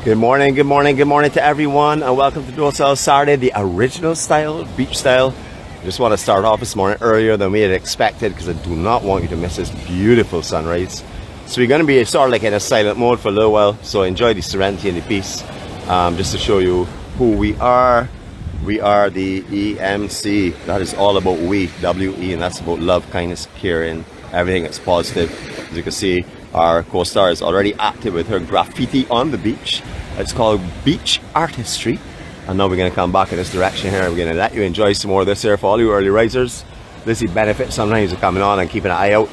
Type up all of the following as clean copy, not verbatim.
Good morning to everyone, and welcome to Docile Saturday, the original style, beach style. I just want to start off this morning earlier than we had expected because I do not want you to miss this beautiful sunrise. So we're going to be sort of like in a silent mode for a little while, so enjoy the serenity and the peace. Just to show you who we are. We are the EMC. That is all about we, W-E, and that's about love, kindness, caring, everything that's positive. As you can see, our co-star is already active with her graffiti on the beach. It's called beach artistry. And now we're going to come back in this direction here. We're going to let you enjoy some more of this here for all you early risers. This is benefit sometimes of coming on and keeping an eye out.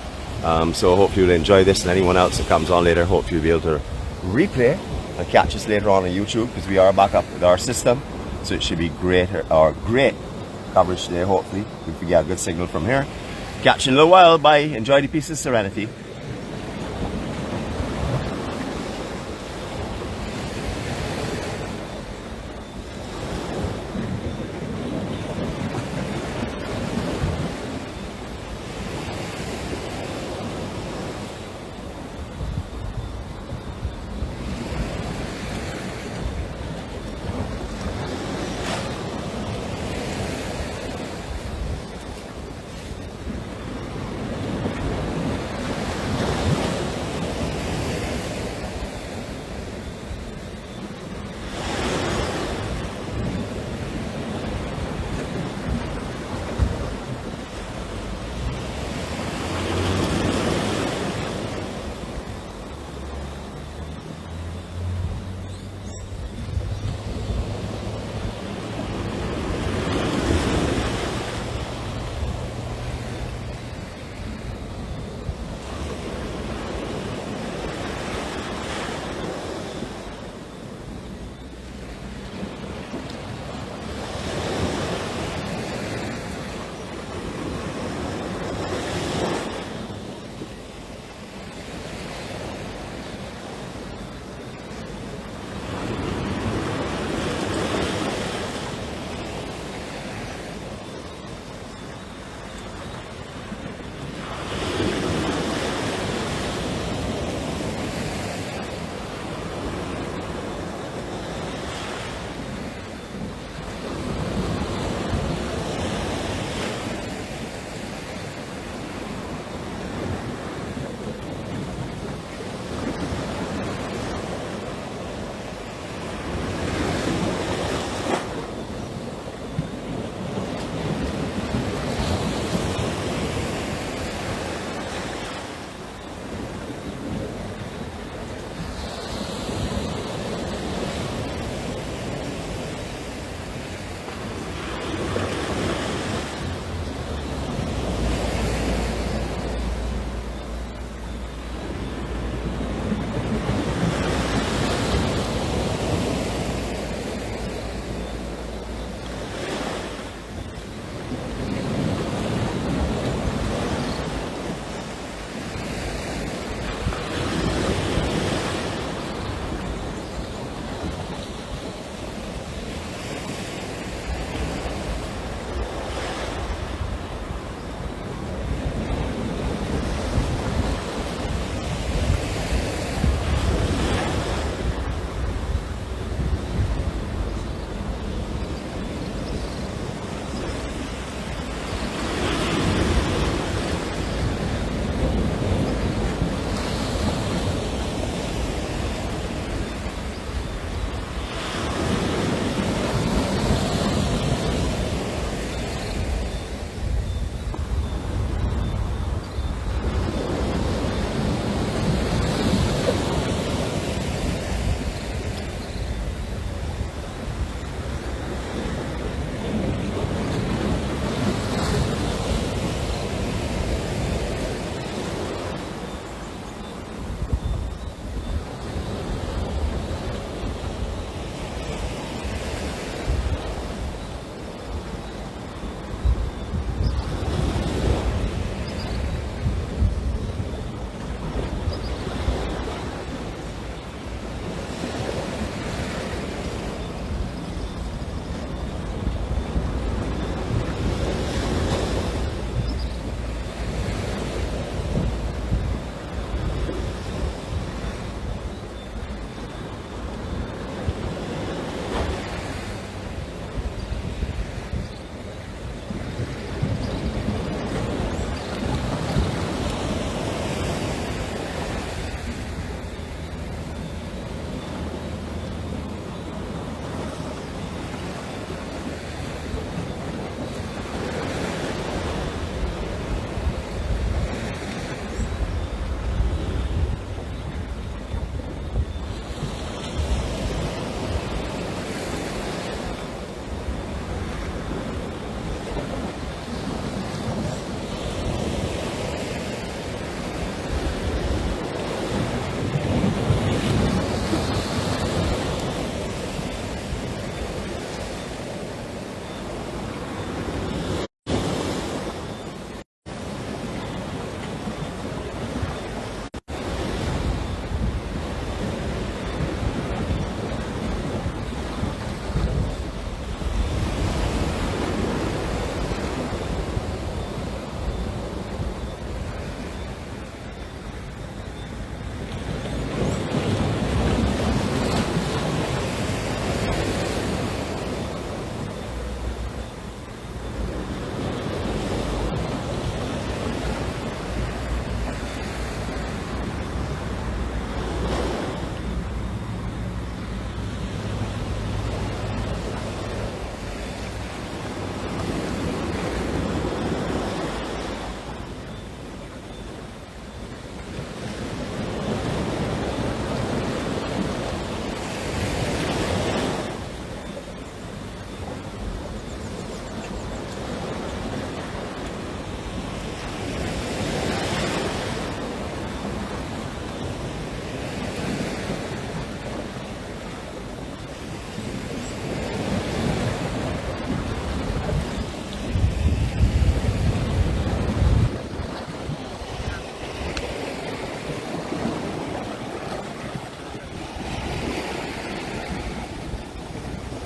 So hopefully you'll enjoy this, and anyone else that comes on later, hopefully you'll be able to replay and catch us later on YouTube, because we are back up with our system. So it should be great coverage today, hopefully. If we get a good signal from here. Catch you in a little while. Bye. Enjoy the peace of serenity.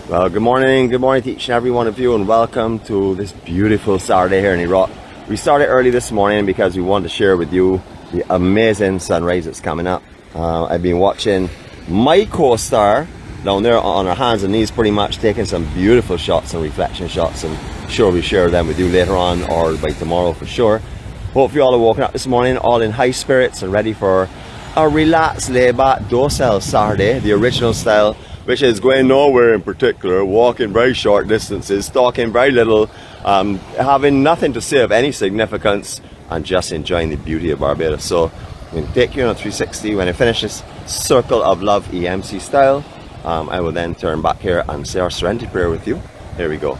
Well, good morning to each and every one of you, and welcome to this beautiful Saturday here in Iraq. We started early this morning because we want to share with you the amazing sunrise that's coming up. I've been watching my co-star down there on her hands and knees, pretty much taking some beautiful shots and reflection shots, and sure we'll share them with you later on or by tomorrow for sure. Hope you all are woken up this morning all in high spirits and ready for a relaxed, laid-back, docile Saturday, the original style, which is going nowhere in particular, walking very short distances, talking very little, having nothing to say of any significance, and just enjoying the beauty of Barbados. So I'm going to take you on a 360. When I finish this circle of love EMC style, I will then turn back here and say our serenity prayer with you. Here we go.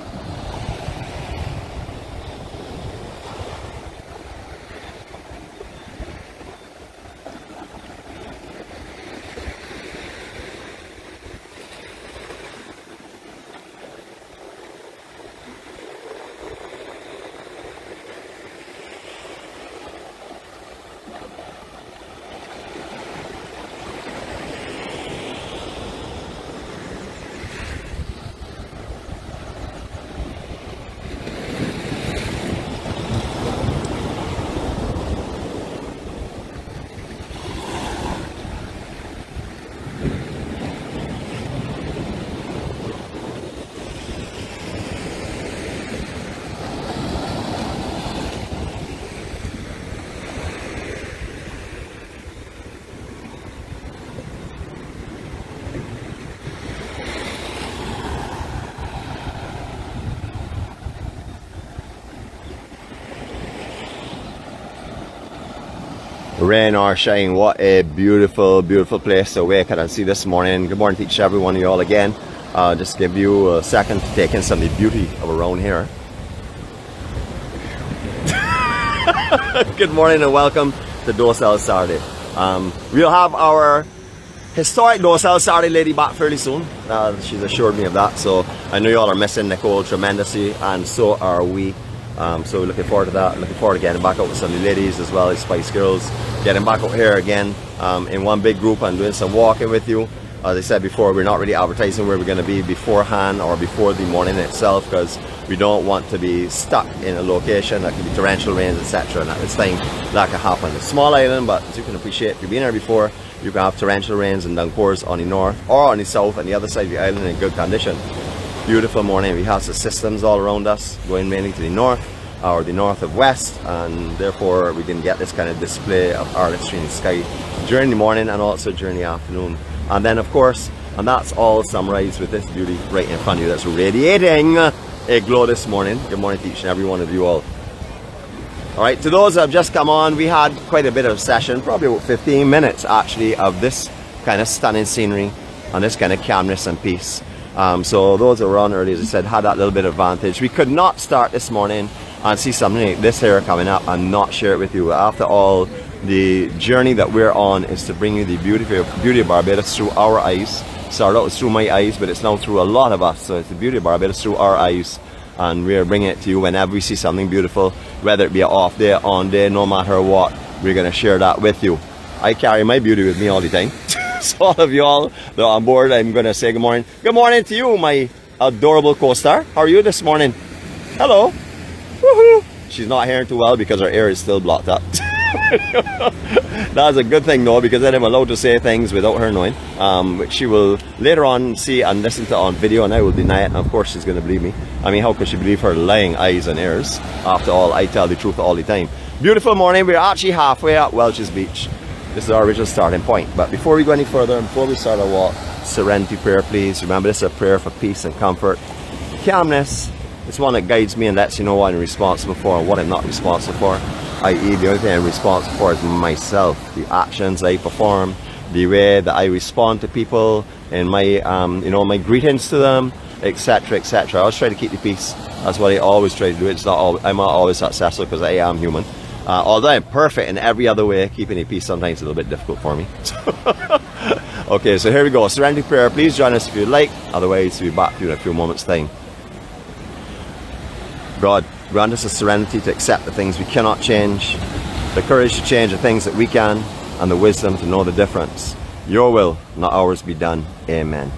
Rain or shine, what a beautiful place to wake up and see this morning. Good morning to each and every one of you all again. Just give you a second to take in some of the beauty of around here. Good morning and welcome to Docile Saturday. We'll have our Historic Docile Saturday lady back fairly soon. She's assured me of that, so I know you all are missing Nicole tremendously, and so are we. So we're looking forward to that. Looking forward to getting back out with some of the ladies as well as Spice Girls. Getting back out here again in one big group and doing some walking with you. As I said before, we're not really advertising where we're going to be beforehand or before the morning itself, because we don't want to be stuck in a location that could be torrential rains, etc. And at this time that could happen. It's a small island, but as you can appreciate, if you've been here before, you can have torrential rains and downpours on the north or on the south and the other side of the island in good condition. Beautiful morning. We have the systems all around us going mainly to the north or the north of west, and therefore we can get this kind of display of artistry in the sky during the morning and also during the afternoon. And then of course, and that's all summarized with this beauty right in front of you that's radiating a glow this morning. Good morning to each and every one of you all. Alright, to those that have just come on, we had quite a bit of a session, probably about 15 minutes actually, of this kind of stunning scenery and this kind of calmness and peace. So those that were on early, as I said, had that little bit of advantage. We could not start this morning and see something like this here coming up and not share it with you. After all, the journey that we're on is to bring you the beauty of Barbados through our eyes. Started out through my eyes, but it's now through a lot of us. So it's the beauty of Barbados through our eyes, and we're bringing it to you whenever we see something beautiful, whether it be an off day, on day, no matter what. We're going to share that with you. I carry my beauty with me all the time. So all of you all that are on board, I'm going to say good morning. Good morning to you, my adorable co-star. How are you this morning? Hello. Woohoo! She's not hearing too well because her ear is still blocked up. That's a good thing though, because then I'm allowed to say things without her knowing, which she will later on see and listen to on video, and I will deny it, and of course she's going to believe me. I mean, how could she believe her lying eyes and ears? After all, I tell the truth all the time. Beautiful morning. We're actually halfway up Welch's Beach. This is our original starting point. But before we go any further, and before we start our walk, serenity prayer please. Remember, this is a prayer for peace and comfort, calmness. It's one that guides me and lets you know what I'm responsible for and what I'm not responsible for. I.e., the only thing I'm responsible for is myself, the actions I perform, the way that I respond to people, in my, my greetings to them, etc., etc. I always try to keep the peace. That's what I always try to do. I'm not always successful because I am human. Although I'm perfect in every other way, keeping the peace sometimes is a little bit difficult for me. Okay, so here we go. Serenity prayer. Please join us if you'd like. Otherwise, we'll be back to you in a few moments' time. God, grant us the serenity to accept the things we cannot change, the courage to change the things that we can, and the wisdom to know the difference. Your will, not ours, be done. Amen.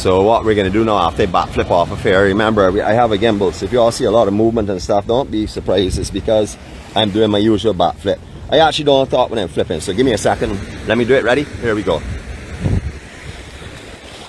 So what we're going to do now after I backflip off of here, remember I have a gimbal, so if you all see a lot of movement and stuff, don't be surprised. It's because I'm doing my usual backflip. I actually don't talk when I'm flipping, so give me a second. Let me do it. Ready? Here we go.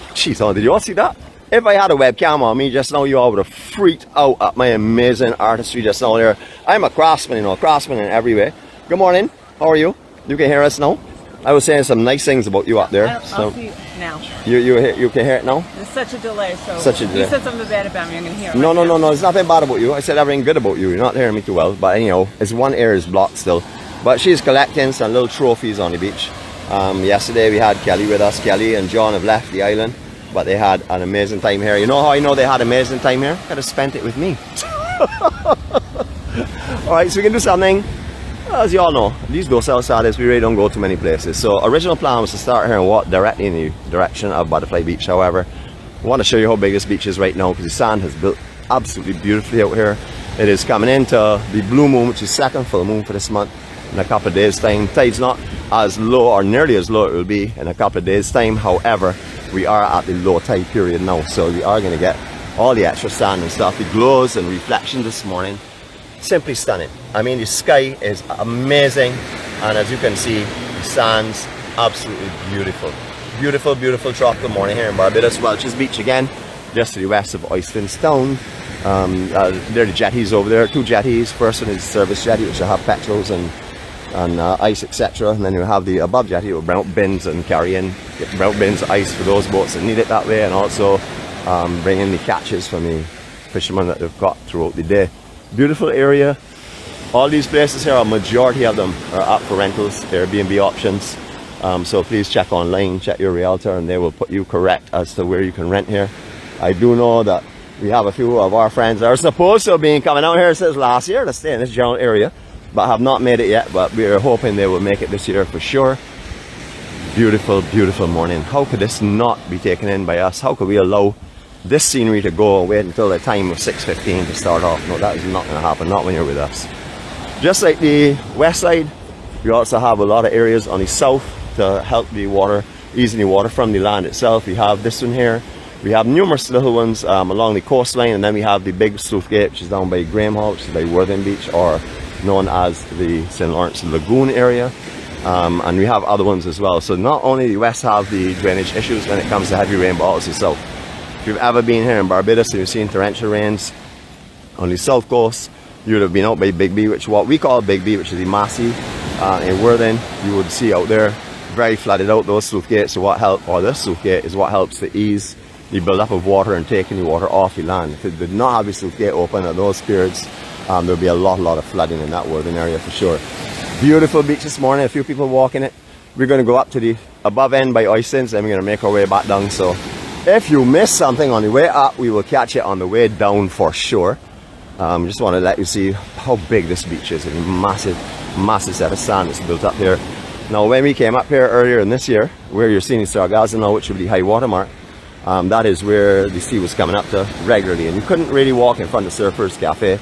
Jeez, oh, did you all see that? If I had a webcam on me just now, you all would have freaked out at my amazing artistry just now there. I'm a craftsman, you know, craftsman in every way. Good morning. How are you? You can hear us now? I was saying some nice things about you up there. I'll see now. You can hear it now? There's such a delay, so such a delay. You said something bad about me, I'm going to hear it. No, there's nothing bad about you. I said everything good about you. You're not hearing me too well, but you know, it's one ear is blocked still. But she's collecting some little trophies on the beach. Yesterday we had Kelly with us. Kelly and John have left the island, but they had an amazing time here. You know how I know they had an amazing time here? Could have spent it with me. Alright, so we can do something. As you all know, these docile Saturdays we really don't go to many places. So original plan was to start here and walk directly in the direction of Butterfly Beach. However, I want to show you how big this beach is right now because the sand has built absolutely beautifully out here. It is coming into the blue moon, which is second full moon for this month. In a couple of days time, tide's not as low or nearly as low it will be in a couple of days time. However, we are at the low tide period now, so we are going to get all the extra sand and stuff. The glows and reflection this morning, simply stunning. I mean, the sky is amazing, and as you can see, the sand's absolutely beautiful. Beautiful, beautiful tropical morning here in Barbados. Welch's Beach again, just to the west of Owstonstown. There are the jetties over there, 2 jetties. First one is service jetty, which will have petrols and ice, etc. And then you have the above jetty with brown bins and carrying brown bins of ice for those boats that need it that way, and also bring in the catches from the fishermen that they've got throughout the day. Beautiful area. All these places here, a majority of them are up for rentals, Airbnb options. So please check online, check your realtor, and they will put you correct as to where you can rent here. I do know that we have a few of our friends that are supposed to have been coming out here since last year to stay in this general area, but have not made it yet. But we are hoping they will make it this year for sure. Beautiful, beautiful morning. How could this not be taken in by us? How could we allow this scenery to go and wait until the time of 6:15 to start off? No, that is not going to happen, not when you're with us. Just like the west side, we also have a lot of areas on the south to help the water, easing the water from the land itself. We have this one here. We have numerous little ones along the coastline, and then we have the big sluice gate, which is down by 𝐼𝐬𝐿, which is by Worthing Beach, or known as the St. Lawrence Lagoon area. And we have other ones as well. So not only the west have the drainage issues when it comes to heavy rain, but also the south. If you've ever been here in Barbados and you've seen torrential rains on the south coast, you would have been out by Big B, which is what we call Big B, which is the Massey in Worthing. You would see out there very flooded out. Those sluice gates are what help, or this sluice gate is what helps to ease the build-up of water and taking the water off the land. If it did not have the sluice gate open at those periods, there would be a lot of flooding in that Worthing area for sure. Beautiful beach this morning, a few people walking it. We're going to go up to the above end by Oystons, and we're going to make our way back down. So if you miss something on the way up, we will catch it on the way down for sure. Just want to let you see how big this beach is. It's a massive, massive set of sand that's built up here. Now, when we came up here earlier in this year, where you're seeing Sargasso now, which would be high water mark, that is where the sea was coming up to regularly, and you couldn't really walk in front of Surfers Cafe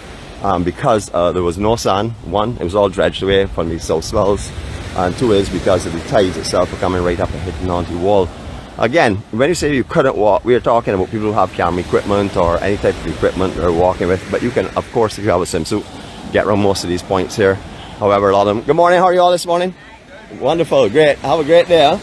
because there was no sand. One, it was all dredged away from the south swells, and two is because of the tides itself were coming right up and hitting onto the wall. Again, when you say you couldn't walk, we are talking about people who have camera equipment or any type of equipment they're walking with, but you can, of course, if you have a swimsuit, get around most of these points here. However, a lot of them. Good morning, how are you all this morning? Wonderful, great, have a great day, huh?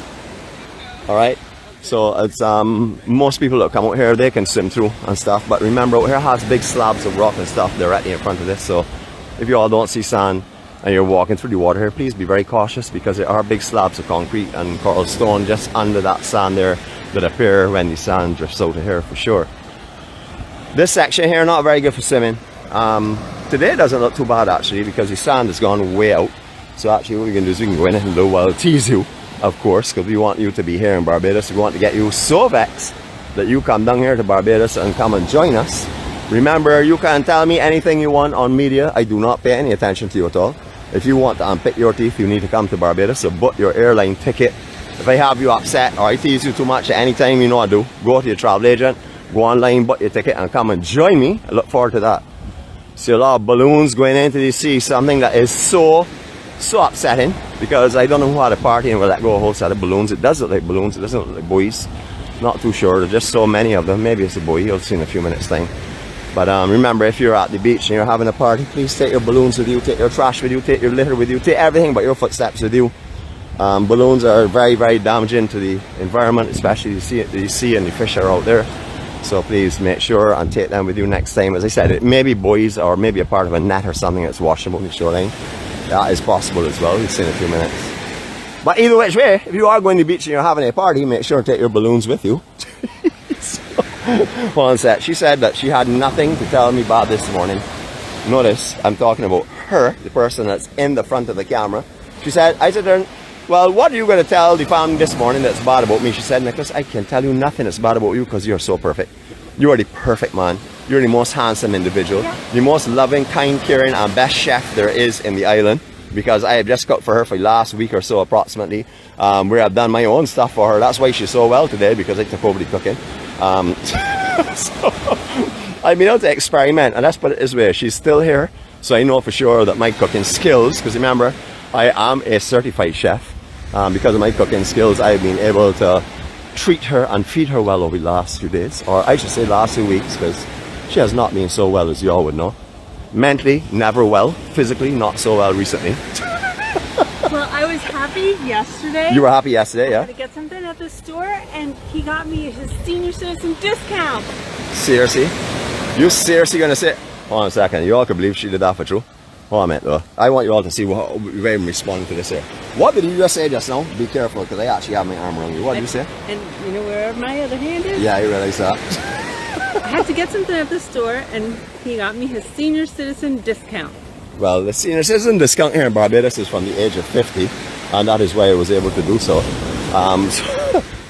Alright, so it's most people that come out here, they can swim through and stuff, but remember, out here has big slabs of rock and stuff directly in front of this, so if you all don't see sand and you're walking through the water here, please be very cautious, because there are big slabs of concrete and coral stone just under that sand there that appear when the sand drifts out of here for sure. This section here, not very good for swimming. Today it doesn't look too bad actually, because the sand has gone way out. So actually what we can do is we can go in and we'll tease you, of course, because we want you to be here in Barbados. We want to get you so vexed that you come down here to Barbados and come and join us. Remember, you can tell me anything you want on media. I do not pay any attention to you at all. If you want to unpick your teeth, you need to come to Barbados, so book your airline ticket. If I have you upset or I tease you too much at any time, you know what I do. Go to your travel agent, go online, book your ticket, and come and join me. I look forward to that. See a lot of balloons going into the sea, something that is so upsetting, because I don't know who had a party and will let go a whole set of balloons. It does look like balloons, it doesn't look like buoys. Not too sure. There's just so many of them. Maybe it's a buoy. You'll see in a few minutes time. But remember, if you're at the beach and you're having a party, please take your balloons with you, take your trash with you, take your litter with you, take everything but your footsteps with you. Balloons are very, very damaging to the environment, especially the sea and the fish are out there. So please make sure and take them with you next time. As I said, it may be buoys or maybe a part of a net or something that's washable on the shoreline. That is possible as well. We'll see in a few minutes. But either which way, if you are going to the beach and you're having a party, make sure to take your balloons with you. One sec. She said that she had nothing to tell me bad this morning. Notice, I'm talking about her, the person that's in the front of the camera. She said, I said to her, well, what are you going to tell the family this morning that's bad about me? She said, Nicholas, I can tell you nothing that's bad about you because you're so perfect. You are the perfect man. You're the most handsome individual. Yeah. The most loving, kind, caring, and best chef there is in the island. Because I have just cooked for her for the last week or so approximately, where I've done my own stuff for her. That's why she's so well today, because I took over the cooking. So I've been able to experiment, and let's put it this way, she's still here, so I know for sure that my cooking skills, because remember, I am a certified chef. Because of my cooking skills, I've been able to treat her and feed her well over the last few days, or I should say last 2 weeks, because she has not been so well as you all would know. Mentally, never well. Physically, not so well recently. Well, I was happy yesterday. You were happy yesterday, yeah? I had to get something at the store, and he got me his senior citizen discount. Seriously? You seriously gonna say? Hold on a second. You all could believe she did that for true? Hold on a minute, though. I want you all to see what way I'm responding to this here. What did you just say just now? Be careful, because I actually have my arm around you. What did you say? And you know where my other hand is? Yeah, you realize that. I had to get something at the store, and he got me his senior citizen discount. Well, the senior citizen discount here in Barbados is from the age of 50, and that is why I was able to do so.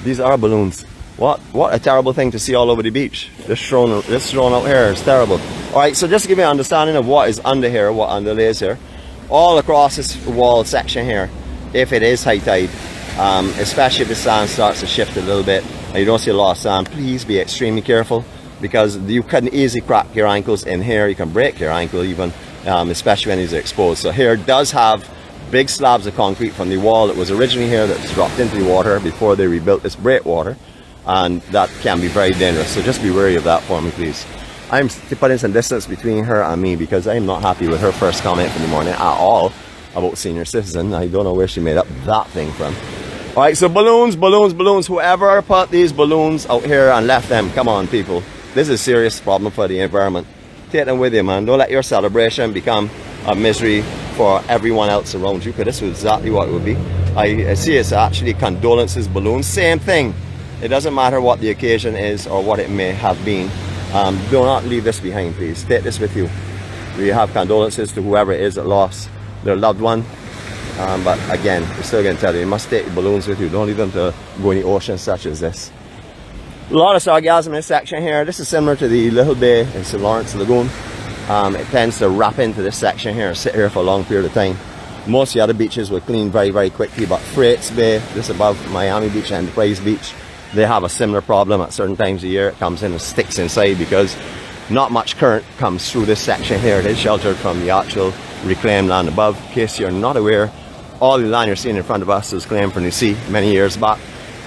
These are balloons. What a terrible thing to see all over the beach. This thrown out here is terrible. Alright, so just to give you an understanding of what is under here, what underlays here, all across this wall section here, if it is high tide, especially if the sand starts to shift a little bit and you don't see a lot of sand, please be extremely careful, because you can easily crack your ankles in here. You can break your ankle even, especially when it's exposed. So here does have big slabs of concrete from the wall that was originally here that was dropped into the water before they rebuilt this breakwater, and that can be very dangerous. So just be wary of that for me, please. I'm putting some distance between her and me because I'm not happy with her first comment in the morning at all about senior citizen. I don't know where she made up that thing from. Alright, so balloons. Whoever put these balloons out here and left them, come on people. This is a serious problem for the environment. Take them with you, man. Don't let your celebration become a misery for everyone else around you, because this is exactly what it would be. I see it's actually condolences balloons. Same thing. It doesn't matter what the occasion is or what it may have been. Do not leave this behind, please. Take this with you. We have condolences to whoever it is that lost their loved one. But again, we're still going to tell you, you must take the balloons with you. Don't leave them to go in the ocean such as this. A lot of sargassum in this section here. This is similar to the Little Bay in St. Lawrence Lagoon. It tends to wrap into this section here and sit here for a long period of time. Most of the other beaches will clean very, very quickly, but Freights Bay, this above Miami Beach and Enterprise Beach, they have a similar problem at certain times of year. It comes in and sticks inside because not much current comes through this section here. It is sheltered from the actual reclaimed land above. In case you're not aware, all the land you're seeing in front of us was claimed from the sea many years back.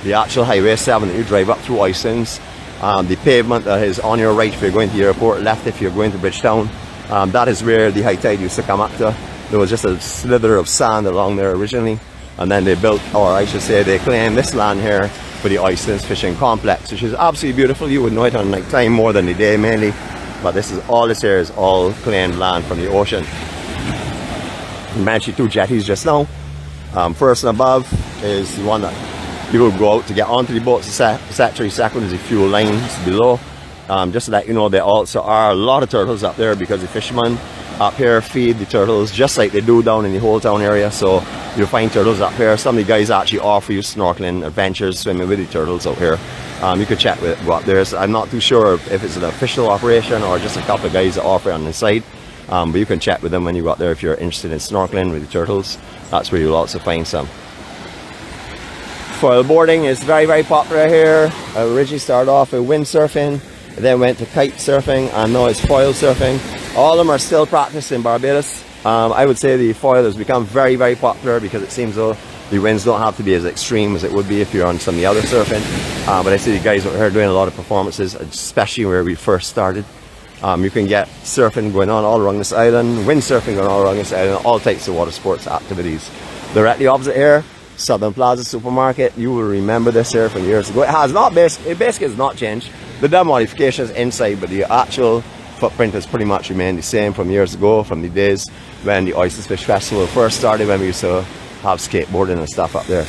The actual Highway 7 that you drive up through 𝐻𝐢𝐭𝐡, the pavement that is on your right if you're going to the airport, left if you're going to Bridgetown, that is where the high tide used to come up to. There was just a slither of sand along there originally, and then they built, or I should say they claimed this land here for the 𝐻𝐢𝐭𝐡 fishing complex, which is absolutely beautiful. You would know it on night time more than the day mainly, but this is all this here is all claimed land from the ocean. You mentioned two jetties just now. First and above is the one that people go out to get onto the boats, etc. Second is the fuel lines below. Just to let you know, there also are a lot of turtles up there because the fishermen up here feed the turtles just like they do down in the whole town area. So you'll find turtles up here. Some of the guys actually offer you snorkeling adventures, swimming with the turtles out here. You could check with what there's. I'm not too sure if it's an official operation or just a couple of guys that offer it on the side. But you can chat with them when you go out there if you're interested in snorkeling with the turtles. That's where you'll also find some. Foil boarding is very, very popular here. I originally started off with windsurfing, then went to kite surfing, and now it's foil surfing. All of them are still practiced in Barbados. I would say the foil has become very, very popular because it seems though The winds don't have to be as extreme as it would be if you're on some of the other surfing. But I see the guys over here doing a lot of performances, especially where we first started. You can get surfing going on all around this island, windsurfing going on all around this island, all types of water sports activities. Directly opposite here, Southern Plaza Supermarket. You will remember this here from years ago. It has not basically has not changed. The done modifications inside, but the actual footprint has pretty much remained the same from years ago, from the days when the Oysters Fish Festival first started, when we used to have skateboarding and stuff up there.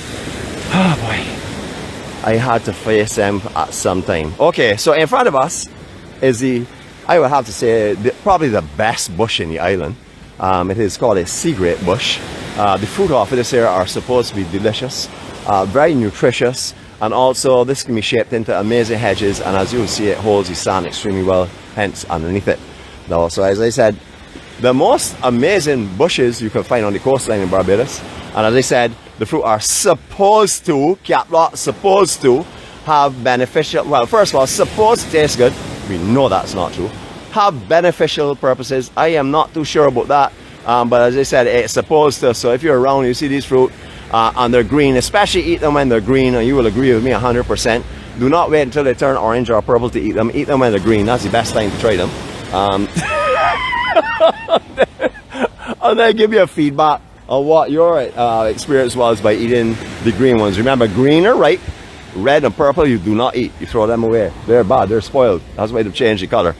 Oh boy, I had to face them at some time. Okay, so in front of us is the, I would have to say, probably the best bush in the island. It is called a sea grape bush. The fruit off of this here are supposed to be delicious, very nutritious, and also this can be shaped into amazing hedges, and as you will see, it holds the sand extremely well, hence underneath it. Now, so as I said, the most amazing bushes you can find on the coastline in Barbados, and as I said, the fruit are supposed to, supposed to have beneficial, well, first of all, supposed to taste good. We know that's not true. Have beneficial purposes. I am not too sure about that, but as I said, it's supposed to. So if you're around, you see these fruit and they're green, especially eat them when they're green, and you will agree with me 100%. Do not wait until they turn orange or purple to eat them. Eat them when they're green. That's the best time to try them. And then give you a feedback on what your experience was by eating the green ones. Remember, green are ripe, red and purple you do not eat. You throw them away. They're bad. They're spoiled. That's why they've changed the color.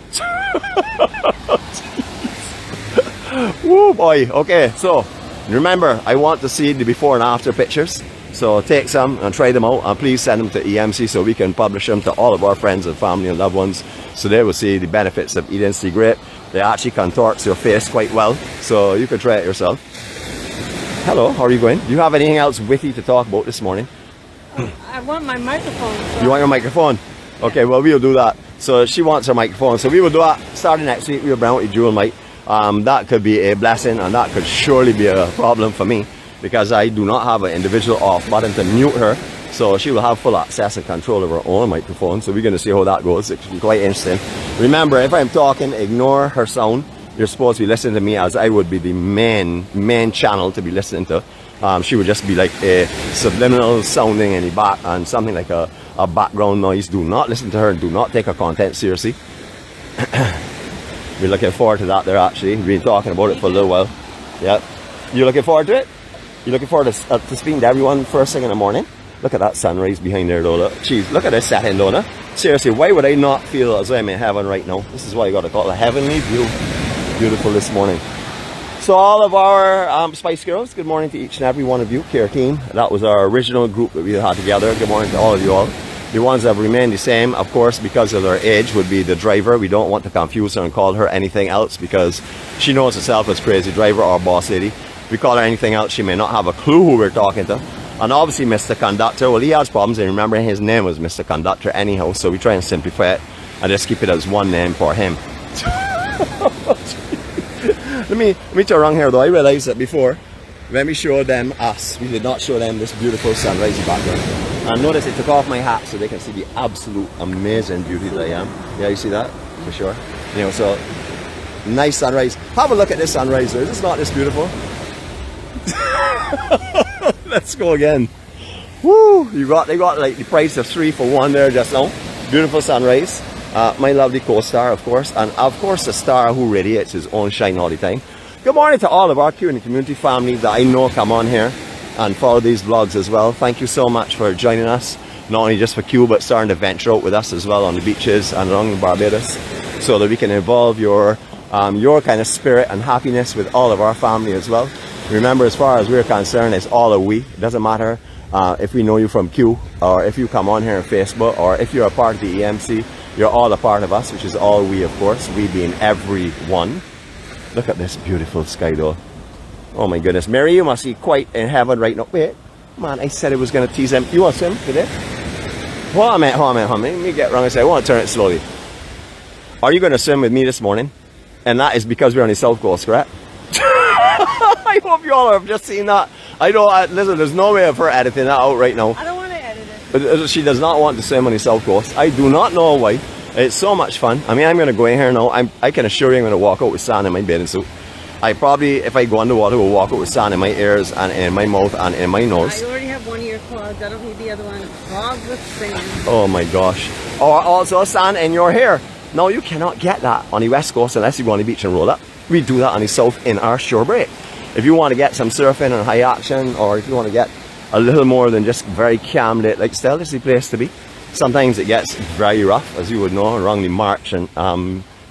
Woo boy. Okay, so remember, I want to see the before and after pictures. So take some and try them out, and please send them to EMC so we can publish them to all of our friends and family and loved ones, so they will see the benefits of eating sea grape. They actually contorts your face quite well, so you can try it yourself. Hello, how are you going? Do you have anything else witty to talk about this morning? I want my microphone. So. You want your microphone? Okay, well, we'll do that. So she wants her microphone, so we will do that starting next week. We'll bring out the dual mic. That could be a blessing, and that could surely be a problem for me, because I do not have an individual off button to mute her, so she will have full access and control of her own microphone. So we're going to see how that goes. It's quite interesting. Remember, if I'm talking, ignore her sound. You're supposed to be listening to me, as I would be the main channel to be listening to. She would just be like a subliminal sounding in the back and something like a background noise. Do not listen to her. Do not take her content seriously. We're looking forward to that there, actually. We've been talking about it for a little while. Yeah. You looking forward to it? You looking forward to speaking to everyone first thing in the morning? Look at that sunrise behind there, though. Jeez, look at this setting, though. Seriously, why would I not feel as though I'm in heaven right now? This is why you got to call it a heavenly view. Beautiful this morning. So all of our Spice Girls, good morning to each and every one of you, care team. That was our original group that we had together. Good morning to all of you all. The ones that have remained the same, of course, because of their age, would be the driver. We don't want to confuse her and call her anything else, because she knows herself as Crazy Driver or Boss Lady. If we call her anything else, she may not have a clue who we're talking to. And obviously Mr. Conductor, well, he has problems, and remember his name was Mr. Conductor anyhow, so we try and simplify it and just keep it as one name for him. Let me turn around here, though. I realized that before, when we showed them us, we did not show them this beautiful sunrise background. And notice I took off my hat so they can see the absolute amazing beauty that I am. Yeah, you see that? For sure. You know, so nice sunrise. Have a look at this sunrise. Is this not this beautiful? Let's go again. Woo! They got like the price of 3 for 1 there just now. Beautiful sunrise. My lovely co-star, of course, and of course the star who radiates his own shine all the time. Good morning to all of our 𝐸 community family that I know come on here and follow these vlogs as well. Thank you so much for joining us, not only just for 𝐸, but starting to venture out with us as well on the beaches and along Barbados, so that we can involve your kind of spirit and happiness with all of our family as well. Remember, as far as we're concerned, it's all a we. It doesn't matter if we know you from 𝐸, or if you come on here on Facebook, or if you're a part of the EMC. You're all a part of us, which is all we, of course. We being everyone. Look at this beautiful sky, though. Oh my goodness. Mary, you must be quite in heaven right now. Wait, man, I said I was going to tease him. You want to swim today? Hold on a minute. Let me get wrong. I said I want to turn it slowly. Are you going to swim with me this morning? And that is because we're on the South Coast, correct? I hope you all have just seen that. I don't, listen, there's no way of her editing that out right now. I don't want to edit it. She does not want to swim on the South Coast. I do not know why. It's so much fun. I mean, I'm going to go in here now. I can assure you I'm going to walk out with sand in my bathing suit. I probably, if I go underwater, will walk out with sand in my ears and in my mouth and in my nose. I already have one ear clogged. That'll be the other one clogged with sand. Oh my gosh. Or also sand in your hair. Now you cannot get that on the west coast unless you go on the beach and roll up. We do that on the south in our shore break. If you want to get some surfing and high action, or if you want to get a little more than just very calm lit lifestyle, this is the place to be. Sometimes it gets very rough, as you would know, around the March and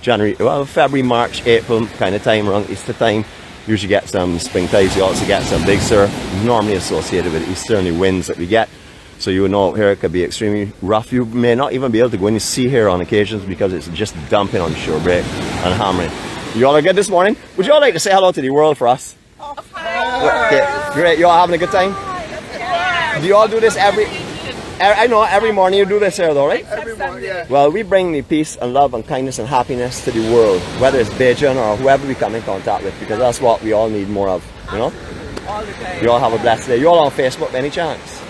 January, well, February, March, April kind of time, around Easter time. Usually get some spring tides. You also get some big surf, normally associated with easterly winds that we get. So you would know here it could be extremely rough. You may not even be able to go in and see here on occasions because it's just dumping on shore break and hammering. You all are good this morning? Would you all like to say hello to the world for us? Okay, great. You all having a good time? Do you all do this I know every morning you do this here though, right? Every morning, yeah. Well, we bring the peace and love and kindness and happiness to the world, whether it's Beijing or whoever we come in contact with, because that's what we all need more of, you know? All the time. You all have a blessed day. You all on Facebook by any chance?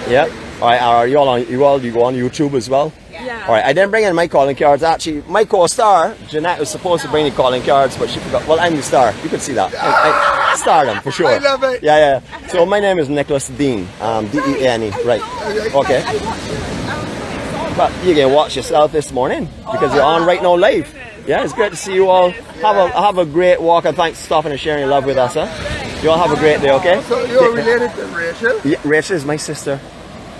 Yeah? Alright, are you all you go on YouTube as well? Yeah. Alright, I didn't bring in my calling cards. Actually, my co-star, Jeanette, was supposed to bring the calling cards, but she forgot. Well, I'm the star. You can see that. I star them for sure. I love it. Yeah. So my name is Nicholas Dean. D-E-N-E. Right. Okay. But you can watch yourself this morning because you're on right now live. Yeah, it's great to see you all. Have a great walk, and thanks for stopping and sharing your love with us, huh? You all have a great day, okay? So you're related to Rachel? Yeah, Rachel is my sister.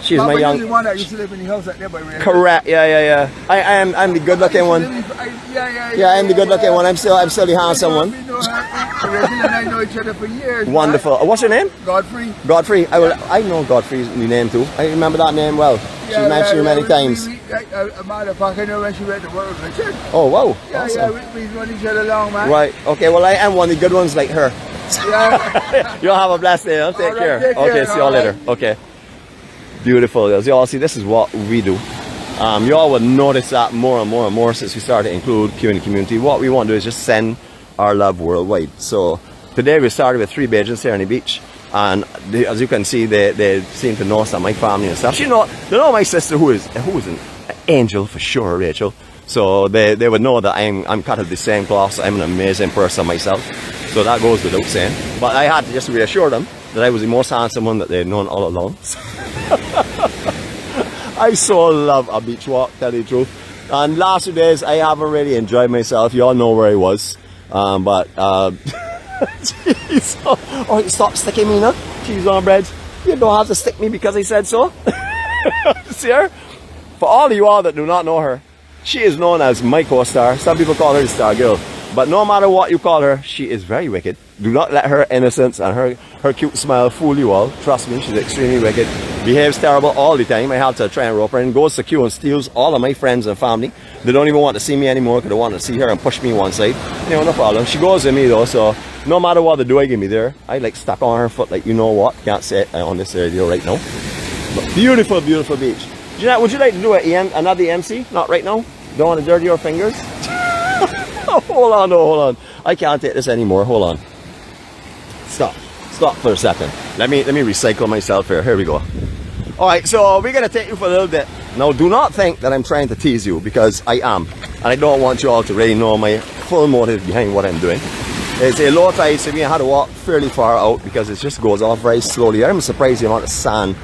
She's Mama, my young. you're the one that used to live in the house out there by Rachel. Correct. Yeah. I'm the good-looking one. Yeah, I'm the good-looking one. I'm still the handsome one. Rachel and I know each other for years. Wonderful. What's your name? Godfrey. Godfrey. I know Godfrey's name too. I remember that name well. She's mentioned you many times. A matter of fact, I know when she went to work with Richard. Oh wow. Yeah, Awesome. we've known each other long, man. Right. Okay. Well, I am one of the good ones like her. Yeah. You all have a blessed day. Huh? Take care. Take care. Okay. See you all later. Okay. Beautiful. As you all see, this is what we do. You all will notice that more and more since we started to include Q in the community. What we want to do is just send our love worldwide. So today we started with 3 Bajans here on the beach, and as you can see, they seem to know some of my family and stuff. They know my sister who is an angel for sure, Rachel. So they would know that I'm cut of the same cloth. So I'm an amazing person myself. So that goes without saying. But I had to just reassure them that I was the most handsome one that they'd known all along. I so love a beach walk, tell you the truth. And last 2 days I haven't really enjoyed myself. You all know where I was. Jeez. Oh, stop sticking me now. Cheese on bread. You don't have to stick me because I said so. See her? For all of you all that do not know her, she is known as my co-star. Some people call her the star girl. But no matter what you call her, she is very wicked. Do not let her innocence and her cute smile fool you all. Trust me, she's extremely wicked. Behaves terrible all the time. I have to try and rope her in. Goes to Q and steals all of my friends and family. They don't even want to see me anymore because they want to see her and push me one side. You know, no problem. She goes with me though, so no matter what they do, I give me there. I like stuck on her foot like you know what. Can't say it on this radio right now. But beautiful, beautiful beach. Jeanette, would you like to do another MC? Not right now? Don't want to dirty your fingers? Hold on. I can't take this anymore. Hold on. Stop for a second. Let me recycle myself here. Here we go. Alright, so we're gonna take you for a little bit. Now do not think that I'm trying to tease you, because I am. And I don't want you all to really know my full motive behind what I'm doing. It's a low tide, so we had to walk fairly far out because it just goes off very slowly. I'm surprised the amount of sand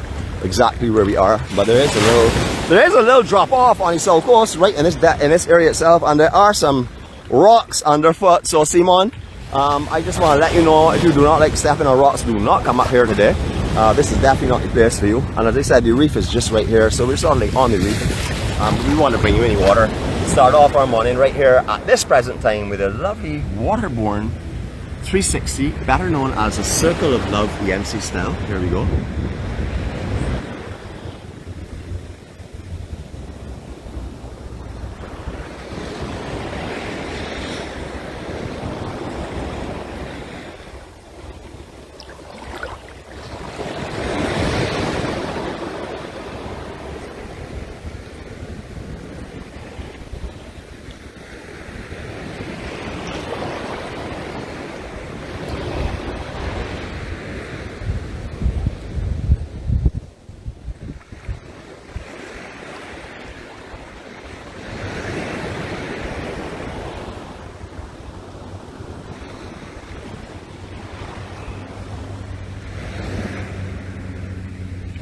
exactly where we are, but there is a little drop off on the south coast, right in this area itself, and there are some rocks underfoot. So Simon, I just want to let you know, if you do not like stepping on rocks, do not come up here today. This is definitely not the place for you. And as I said, the reef is just right here, so we're sort of like on the reef. We want to bring you any water. Start off our morning right here at this present time with a lovely waterborne 360, better known as a Circle of Love EMC style. Here we go.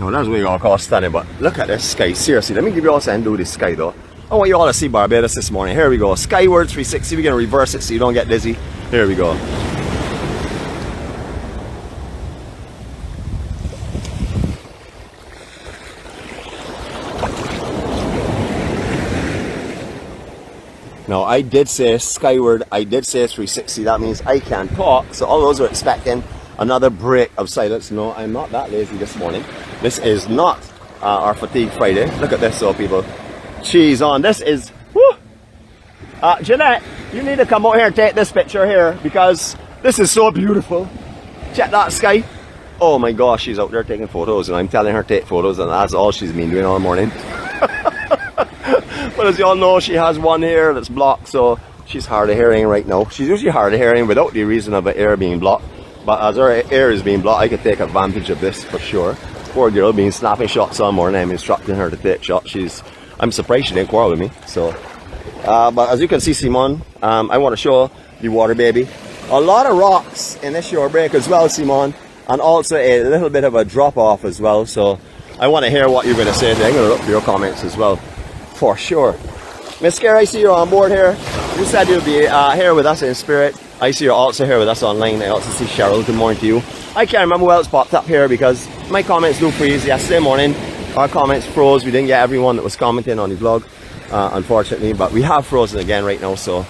No, that's what you all call stunning, but look at this sky. Seriously, let me give you all a second do this sky though. I want you all to see Barbados this morning. Here we go. Skyward 360. We're going to reverse it so you don't get dizzy. Here we go. Now, I did say skyward. I did say 360. That means I can talk. So all those who are expecting another break of silence. No, I'm not that lazy this morning. This is not our Fatigue Friday. Look at this, so people. Cheese on. This is, whoo! Jeanette, you need to come out here and take this picture here because this is so beautiful. Check that sky. Oh my gosh, she's out there taking photos and I'm telling her to take photos and that's all she's been doing all morning. But as you all know, she has one ear that's blocked, so she's hard of hearing right now. She's usually hard of hearing without the reason of her ear being blocked. But as her ear is being blocked, I could take advantage of this for sure. Poor girl being snapping shots all morning. I'm instructing her to take shots. I'm surprised she didn't quarrel with me. So, but as you can see, Simon, I want to show the water baby. A lot of rocks in this shore break as well, Simon, and also a little bit of a drop off as well. So I want to hear what you're going to say. I'm going to look for your comments as well, for sure. Miss Scare, I see you're on board here. You said you'll be here with us in spirit. I see you're also here with us online. I also see Cheryl. Good morning to you. I can't remember who else popped up here because my comments do freeze. Yesterday morning, our comments froze. We didn't get everyone that was commenting on the vlog, unfortunately, but we have frozen again right now. So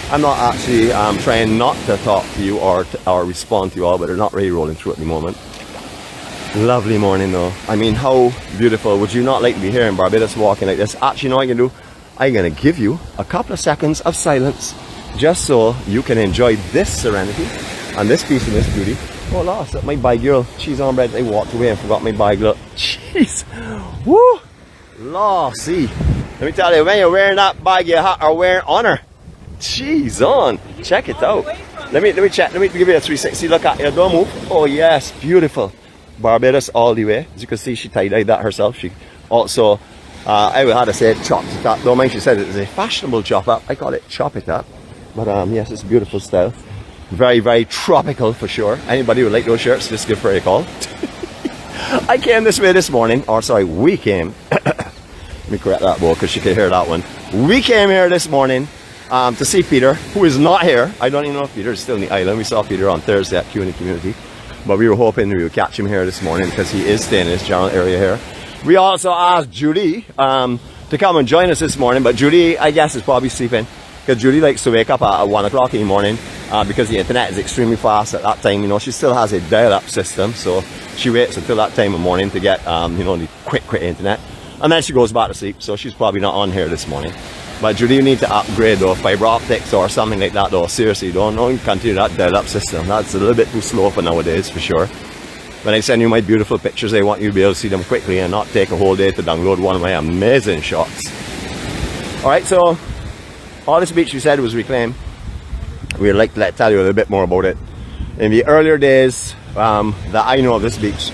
I'm not actually trying not to talk to you or respond to you all, but they're not really rolling through at the moment. Lovely morning though. I mean, how beautiful. Would you not like to be here in Barbados walking like this? Actually, you know what I'm going to do? I'm going to give you a couple of seconds of silence just so you can enjoy this serenity and this peace and this beauty. Oh, lost my bag, girl. She's on bread. I walked away and forgot my bag. Look, jeez, woo, ~ssy. Let me tell you, when you're wearing that bag, you are wearing honor. Jeez, on. Check it out. Let me check. Let me give you a 360 look at you. Don't move. Oh yes, beautiful. Barbados all the way. As you can see, she tie-dyed that herself. She also, I would have to say, chopped it up. Don't mind she said it was a fashionable chop up. I call it chop it up. But yes, it's a beautiful style. Very, very tropical for sure. Anybody who would like those shirts, just give her a call. I came this way this morning, or sorry, we came. Let me correct that boy because she could hear that one. We came here this morning to see Peter, who is not here. I don't even know if Peter is still in the island. We saw Peter on Thursday at Q&A Community. But we were hoping we would catch him here this morning because he is staying in this general area here. We also asked Judy to come and join us this morning, but Judy, I guess, is probably sleeping because Judy likes to wake up at 1 o'clock in the morning because the internet is extremely fast at that time. You know, she still has a dial-up system, so she waits until that time of morning to get, you know, the quick internet. And then she goes back to sleep, so she's probably not on here this morning. But Judy, you need to upgrade though, fiber optics or something like that though. Seriously, don't continue that dial-up system. That's a little bit too slow for nowadays, for sure. When I send you my beautiful pictures, I want you to be able to see them quickly and not take a whole day to download one of my amazing shots. Alright, so all this beach we said was reclaimed. We'd like to tell you a little bit more about it. In the earlier days that I know of this beach,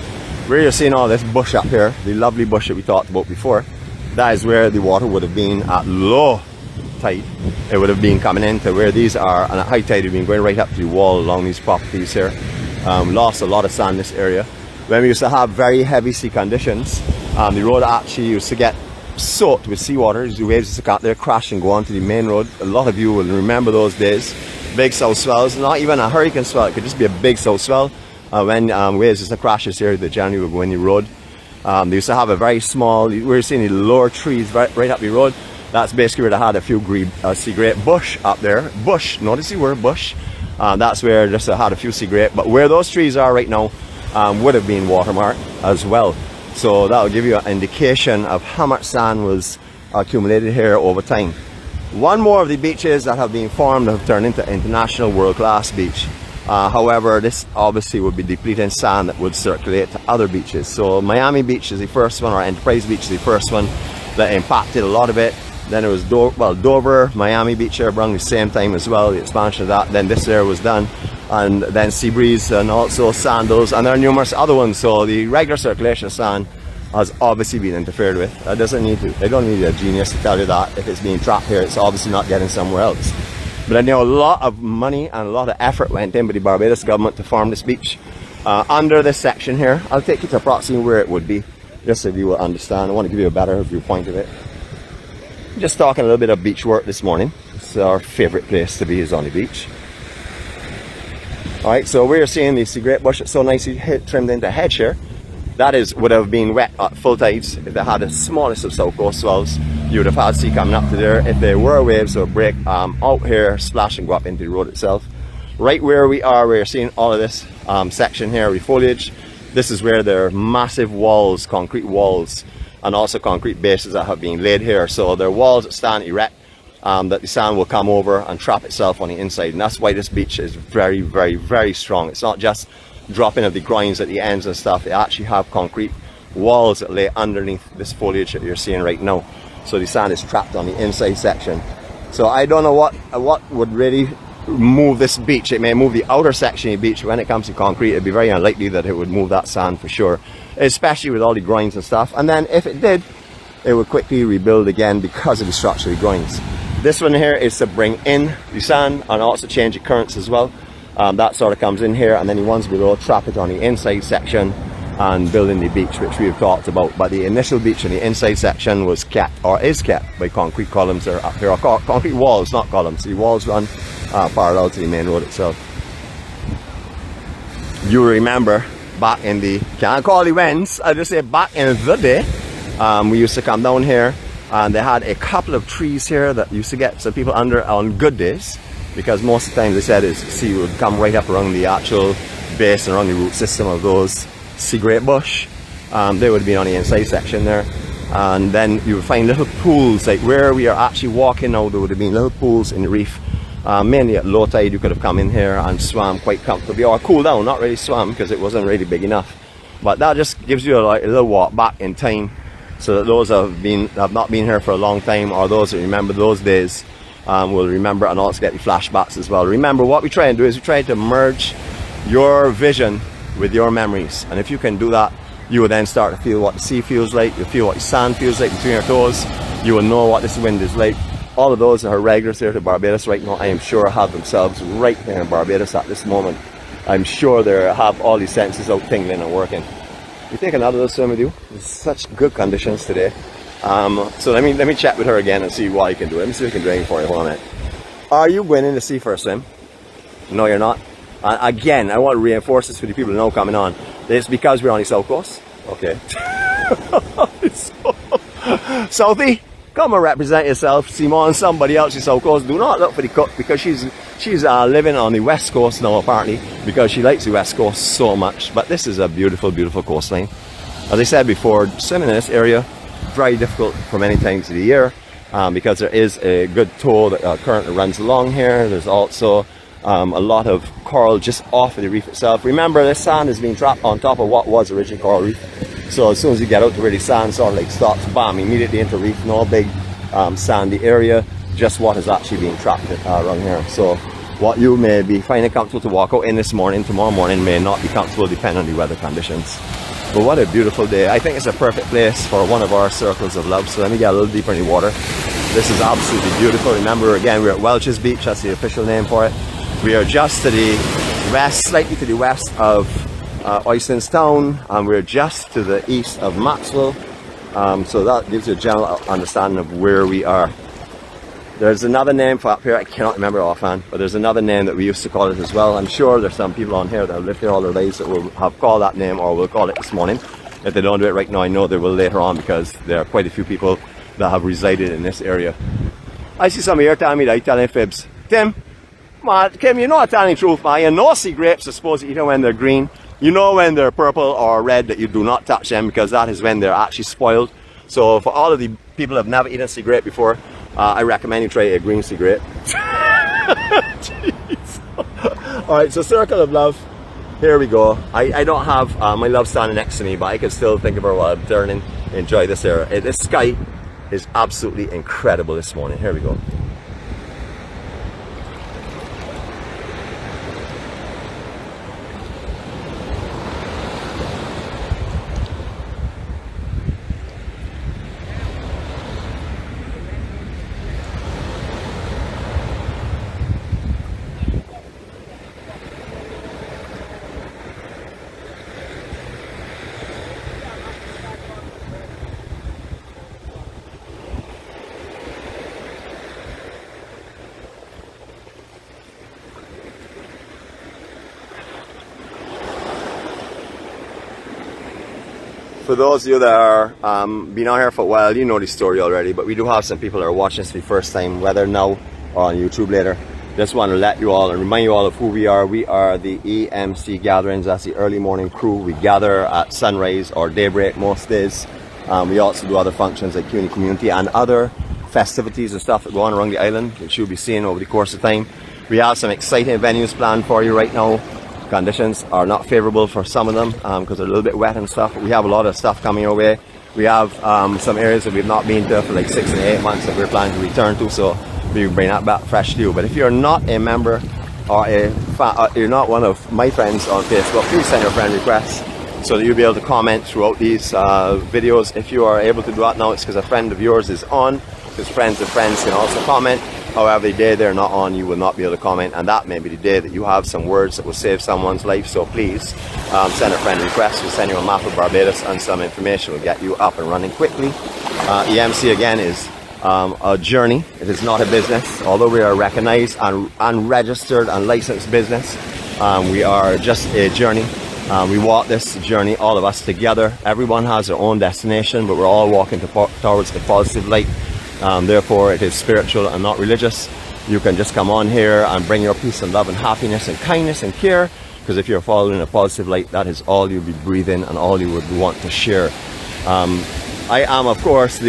where you're seeing all this bush up here, the lovely bush that we talked about before, that is where the water would have been at low tide. It would have been coming into where these are, and at high tide it would have been going right up to the wall along these properties here. Lost a lot of sand in this area. When we used to have very heavy sea conditions, the road actually used to get soaked with seawater. The waves used to come out there, crash and go onto the main road. A lot of you will remember those days. Big south swells, not even a hurricane swell, it could just be a big south swell. When waves used to crash this area, the generally would go in the road. They used to have a very small, we're seeing the lower trees right up the road. That's basically where they had a few sea grape bush up there. Bush, notice the word bush. That's where just had a few sea grape. But where those trees are right now would have been watermarked as well. So that will give you an indication of how much sand was accumulated here over time. One more of the beaches that have been formed have turned into international world-class beach. However, this obviously would be depleting sand that would circulate to other beaches. So Miami Beach is the first one, or Enterprise Beach is the first one that impacted a lot of it. Then it was Dover, Miami Beach here around the same time as well, the expansion of that. Then this area was done, and then Seabreeze and also Sandals, and there are numerous other ones. So the regular circulation of sand has obviously been interfered with. That doesn't need to. They don't need a genius to tell you that. If it's being trapped here, it's obviously not getting somewhere else. But I know a lot of money and a lot of effort went in by the Barbados government to form this beach. under this section here. I'll take you to approximately where it would be, just so you will understand. I want to give you a better viewpoint of it. Just talking a little bit of beach work this morning. It's our favorite place to be, is on the beach. Alright, so we're seeing the sea grape bush. It's so nicely trimmed into hedge here. That would have been wet at full tides. If they had the smallest of south coast swells, you would have had sea coming up to there. If there were waves or break out here, splash and go up into the road itself. Right where we are, we're seeing all of this section here with foliage. This is where there are massive walls, concrete walls, and also concrete bases that have been laid here. So there are walls that stand erect, that the sand will come over and trap itself on the inside. And that's why this beach is very, very, very strong. It's not just dropping of the groins at the ends and stuff. They actually have concrete walls that lay underneath this foliage that you're seeing right now. So the sand is trapped on the inside section. So I don't know what would really move this beach. It may move the outer section of the beach. When it comes to concrete, it'd be very unlikely that it would move that sand for sure, especially with all the groins and stuff. And then if it did, it would quickly rebuild again because of the structure of the groins. This one here is to bring in the sand and also change the currents as well. That sort of comes in here, and then the ones below trap it on the inside section and building the beach, which we've talked about. But the initial beach in the inside section was kept, or is kept, by concrete columns that are up here, or concrete walls, not columns. The walls run parallel to the main road itself. You remember back in the, can't call the whens, I just say back in the day, we used to come down here, and they had a couple of trees here that used to get some people under on good days, because most of the time they said is sea would come right up around the actual base and around the root system of those sea grape bush. They would be on the inside section there, and then you would find little pools like where we are actually walking now. There would have been little pools in the reef, mainly at low tide. You could have come in here and swam quite comfortably, or cool down, not really swam because it wasn't really big enough. But that just gives you a little walk back in time, so that those have not been here for a long time, or those that remember those days, will remember and also get the flashbacks as well. Remember, what we try and do is we try to merge your vision with your memories, and if you can do that, you will then start to feel what the sea feels like. You'll feel what the sand feels like between your toes. You will know what this wind is like. All of those that are regulars here to Barbados right now, I am sure have themselves right here in Barbados at this moment. I'm sure they have all these senses out tingling and working. We take another little swim with you. It's such good conditions today. So let me chat with her again and see what I can do. Let me see if I can do anything for you. Hold on a minute. Are you going in the sea for a swim? No, you're not. Again, I want to reinforce this for the people who know coming on. It's because we're on the south coast. Okay. Southie, come and represent yourself. Simon, somebody else in south coast. Do not look for the cook, because she's living on the west coast now apparently, because she likes the west coast so much. But this is a beautiful, beautiful coastline. As I said before, swimming in this area, very difficult for many times of the year, because there is a good tow that currently runs along here. There's also a lot of coral just off of the reef itself. Remember, this sand is being trapped on top of what was originally coral reef. So as soon as you get out to where the sand sort of like stops, bam, immediately into reef. No big sandy area, just what is actually being trapped around here. So what you may be finding comfortable to walk out in this morning, tomorrow morning may not be comfortable depending on the weather conditions. But what a beautiful day. I think it's a perfect place for one of our circles of love. So let me get a little deeper in the water. This is absolutely beautiful. Remember, again, we're at Welch's Beach. That's the official name for it. We are just to the west, slightly to the west of Oyston's Town, and we're just to the east of Maxwell. So that gives you a general understanding of where we are. There's another name for up here, I cannot remember offhand, but there's another name that we used to call it as well. I'm sure there's some people on here that have lived here all their lives that will have called that name, or will call it this morning. If they don't do it right now, I know they will later on, because there are quite a few people that have resided in this area. I see some here telling me that I'm telling fibs. Tim, man, Kim, you know I'm telling the truth, man. You know sea grapes are supposed to eat them when they're green. You know when they're purple or red that you do not touch them, because that is when they're actually spoiled. So for all of the people who have never eaten sea grape before, I recommend you try a green sea grape. Alright, so circle of love. Here we go. I don't have my love standing next to me, but I can still think of her while I'm turning. Enjoy this area. This sky is absolutely incredible this morning. Here we go. For those of you that are been out here for a while, you know the story already, but we do have some people that are watching this for the first time, whether now or on YouTube later. Just want to let you all and remind you all of who we are. We are the EMC Gatherings. That's the early morning crew. We gather at sunrise or daybreak most days. We also do other functions like community community and other festivities and stuff that go on around the island, which you'll be seeing over the course of time. We have some exciting venues planned for you right now. Conditions are not favorable for some of them because they're a little bit wet and stuff, but we have a lot of stuff coming your way. We have some areas that we've not been to for like 6 and 8 months that we're planning to return to, so we bring that back fresh to you. But if you're not a member or you're not one of my friends on Facebook, please send your friend requests so that you'll be able to comment throughout these videos. If you are able to do that now, it's because a friend of yours is on, because friends of friends can also comment. However, the day they're not on, you will not be able to comment, and that may be the day that you have some words that will save someone's life. So please send a friend request. We'll send you a map of Barbados and some information will get you up and running quickly. EMC again is a journey. It is not a business. Although we are a recognized and registered and licensed business, we are just a journey. We walk this journey, all of us together. Everyone has their own destination, but we're all walking towards the positive light. Therefore, it is spiritual and not religious. You can just come on here and bring your peace and love and happiness and kindness and care, because if you're following a positive light, that is all you'll be breathing and all you would want to share. I am, of course,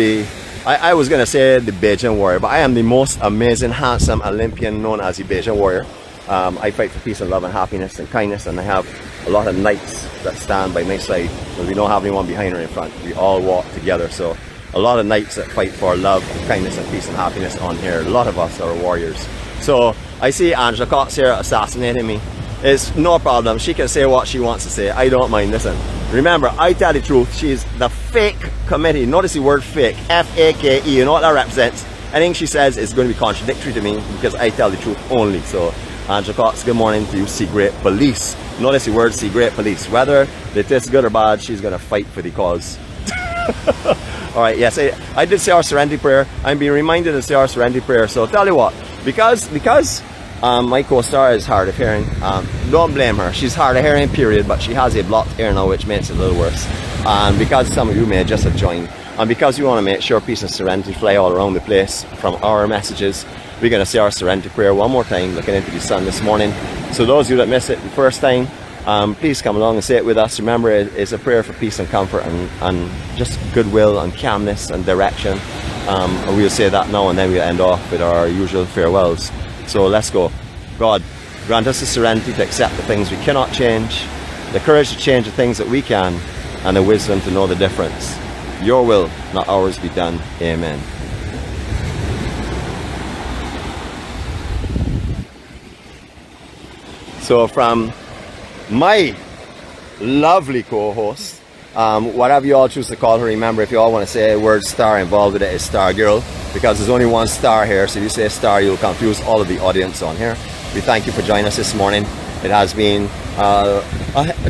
I was going to say the Bajan warrior, but I am the most amazing, handsome Olympian known as the Bajan warrior. I fight for peace and love and happiness and kindness, and I have a lot of knights that stand by my side, but we don't have anyone behind or in front. We all walk together, so a lot of knights that fight for love and kindness and peace and happiness on here. A lot of us are warriors. So I see 𝐻𝐿𝐿𝐿𝐿 here assassinating me. It's no problem. She can say what she wants to say. I don't mind. Listen, remember, I tell the truth. She's the fake committee. Notice the word fake. F-A-K-E. You know what that represents? Anything she says is going to be contradictory to me because I tell the truth only. So 𝐻𝐿𝐿𝐿𝐿, good morning to you, 𝗂𝐿𝐿𝐿𝐿𝐿. Notice the word 𝗂𝐿𝐿𝐿𝐿𝐿. Whether it is good or bad, she's going to fight for the cause. Alright, yes, I did say our serenity prayer. I'm being reminded to say our serenity prayer. So tell you what, because my co-star is hard of hearing, don't blame her. She's hard of hearing, period, but she has a blocked ear now, which makes it a little worse. And because some of you may just have joined, and because we want to make sure peace and serenity fly all around the place from our messages, we're going to say our serenity prayer one more time, looking into the sun this morning. So those of you that missed it the first time, please come along and say it with us. Remember, it's a prayer for peace and comfort and just goodwill and calmness and direction. And we'll say that now, and then we'll end off with our usual farewells. So let's go. God, grant us the serenity to accept the things we cannot change, the courage to change the things that we can, and the wisdom to know the difference. Your will, not ours, be done. Amen. So from my lovely co-host, whatever you all choose to call her, remember, if you all want to say a word star involved with it, is Star Girl, because there's only one star here, so if you say star, you'll confuse all of the audience on here. We thank you for joining us this morning. It has been a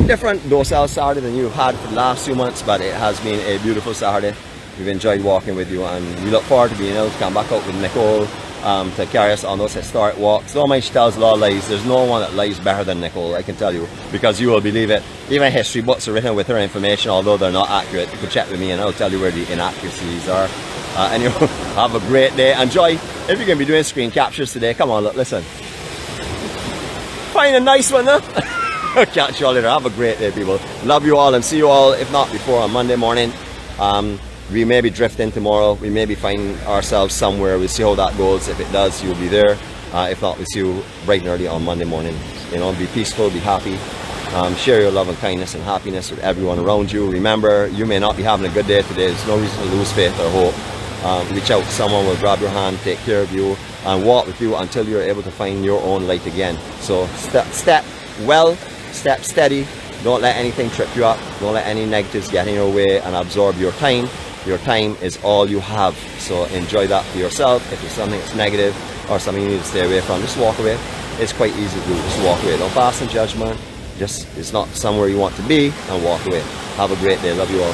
different docile Saturday than you've had for the last 2 months, but it has been a beautiful Saturday. We've enjoyed walking with you, and we look forward to being able to come back out with Nicole to carry us on those historic walks. Though she tells a lot of lies, there's no one that lies better than Nicole, I can tell you, because you will believe it. Even history books are written with her information, although they're not accurate. You can check with me and I'll tell you where the inaccuracies are. Anyway, have a great day. Enjoy. If you're going to be doing screen captures today, come on, look, listen. Find a nice one, huh? Catch you all later. Have a great day, people. Love you all, and see you all, if not before, on Monday morning. We may be drifting tomorrow. We may be finding ourselves somewhere. We'll see how that goes. If it does, you'll be there. If not, we'll see you bright and early on Monday morning. You know, be peaceful, be happy. Share your love and kindness and happiness with everyone around you. Remember, you may not be having a good day today. There's no reason to lose faith or hope. Reach out, someone will grab your hand, take care of you, and walk with you until you're able to find your own light again. So step well, step steady. Don't let anything trip you up. Don't let any negatives get in your way and absorb your time. Your time is all you have, so enjoy that for yourself. If there's something that's negative or something you need to stay away from, just walk away. It's quite easy to do, just walk away. Don't pass in judgment. Just, it's not somewhere you want to be, and walk away. Have a great day. Love you all.